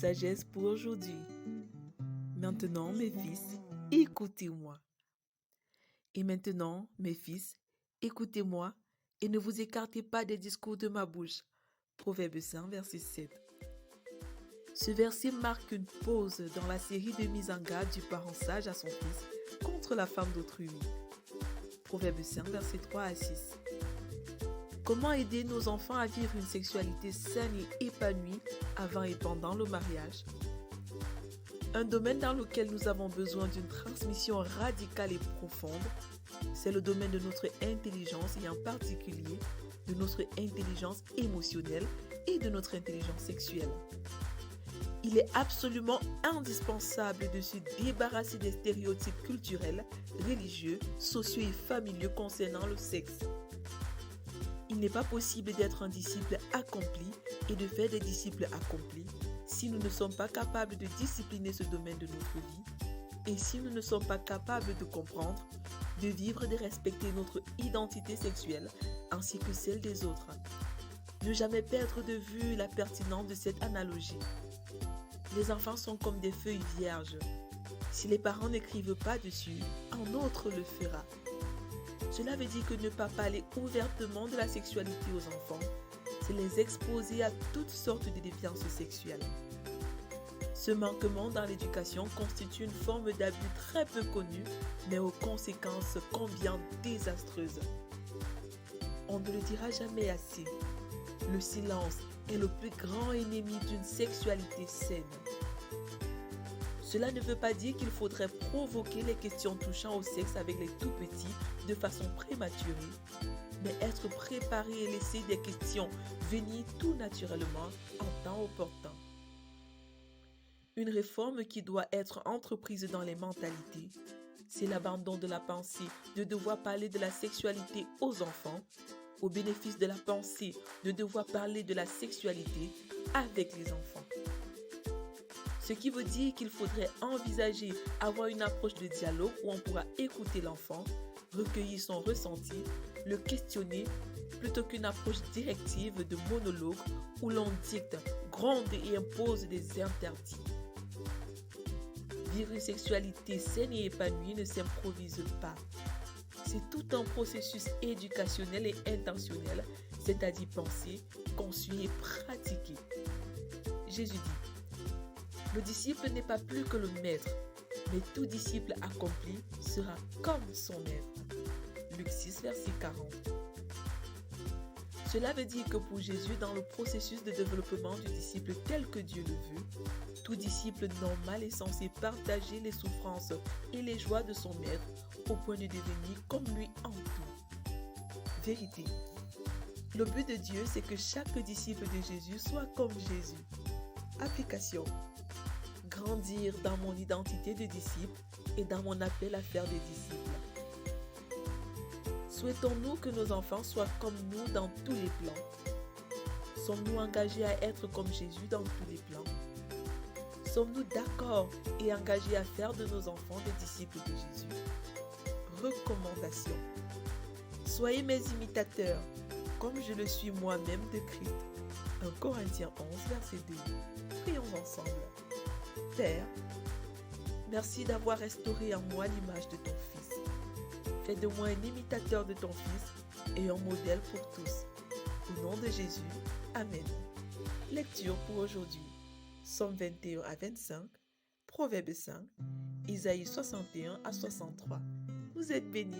sagesse pour aujourd'hui. Maintenant, mes fils, écoutez-moi. Et maintenant, mes fils, écoutez-moi et ne vous écartez pas des discours de ma bouche. Proverbe 5, verset 7. Ce verset marque une pause dans la série de mises en garde du parent sage à son fils contre la femme d'autrui. Proverbe 5, verset 3 à 6. Comment aider nos enfants à vivre une sexualité saine et épanouie avant et pendant le mariage? Un domaine dans lequel nous avons besoin d'une transmission radicale et profonde, c'est le domaine de notre intelligence et en particulier de notre intelligence émotionnelle et de notre intelligence sexuelle. Il est absolument indispensable de se débarrasser des stéréotypes culturels, religieux, sociaux et familiaux concernant le sexe. Il n'est pas possible d'être un disciple accompli et de faire des disciples accomplis si nous ne sommes pas capables de discipliner ce domaine de notre vie et si nous ne sommes pas capables de comprendre, de vivre et de respecter notre identité sexuelle ainsi que celle des autres. Ne jamais perdre de vue la pertinence de cette analogie. Les enfants sont comme des feuilles vierges. Si les parents n'écrivent pas dessus, un autre le fera. Cela veut dire que ne pas parler ouvertement de la sexualité aux enfants, c'est les exposer à toutes sortes de déviances sexuelles. Ce manquement dans l'éducation constitue une forme d'abus très peu connue, mais aux conséquences combien désastreuses. On ne le dira jamais assez. Le silence est le plus grand ennemi d'une sexualité saine. Cela ne veut pas dire qu'il faudrait provoquer les questions touchant au sexe avec les tout-petits de façon prématurée, mais être préparé et laisser des questions venir tout naturellement en temps opportun. Une réforme qui doit être entreprise dans les mentalités, c'est l'abandon de la pensée de devoir parler de la sexualité aux enfants, au bénéfice de la pensée de devoir parler de la sexualité avec les enfants. Ce qui veut dire qu'il faudrait envisager avoir une approche de dialogue où on pourra écouter l'enfant, recueillir son ressenti, le questionner, plutôt qu'une approche directive de monologue où l'on dicte, gronde et impose des interdits. Vivre une sexualité saine et épanouie ne s'improvise pas. C'est tout un processus éducationnel et intentionnel, c'est-à-dire pensé, conçu et pratiqué. Jésus dit: le disciple n'est pas plus que le maître, mais tout disciple accompli sera comme son maître. Luc 6, verset 40. Cela veut dire que pour Jésus, dans le processus de développement du disciple tel que Dieu le veut, tout disciple normal est censé partager les souffrances et les joies de son maître au point de devenir comme lui en tout. Vérité. Le but de Dieu, c'est que chaque disciple de Jésus soit comme Jésus. Application. Grandir dans mon identité de disciple et dans mon appel à faire des disciples. Souhaitons-nous que nos enfants soient comme nous dans tous les plans? Sommes-nous engagés à être comme Jésus dans tous les plans? Sommes-nous d'accord et engagés à faire de nos enfants des disciples de Jésus? Recommandation. Soyez mes imitateurs, comme je le suis moi-même de Christ. 1 Corinthiens 11, verset 2. Prions ensemble. Père, merci d'avoir restauré en moi l'image de ton Fils. Fais de moi un imitateur de ton Fils et un modèle pour tous. Au nom de Jésus, Amen. Lecture pour aujourd'hui. Psaume 21 à 25, Proverbe 5, Isaïe 61 à 63. Vous êtes bénis.